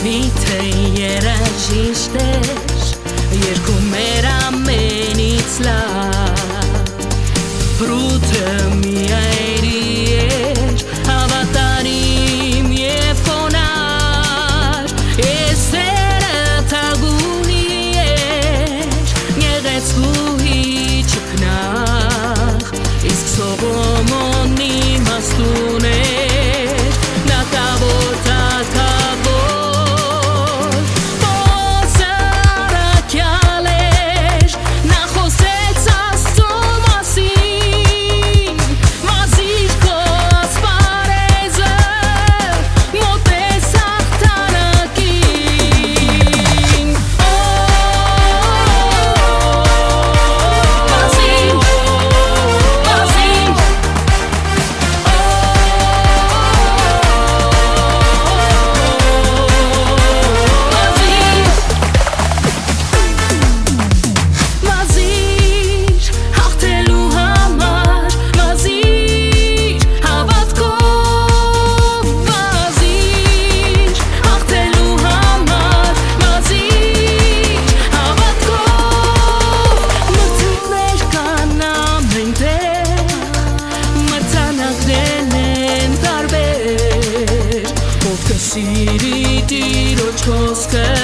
Միթե երաժիշտ էր, երգում էր ամենից լավ, բրուտը միայրի էր, հավատարիմ և խոնար, էսերը թագուհի էր, գեղեցկուհի չքնաղ, իսկ Սողոմոնի իմաստուն էր, դատավոր Siri tiro chosca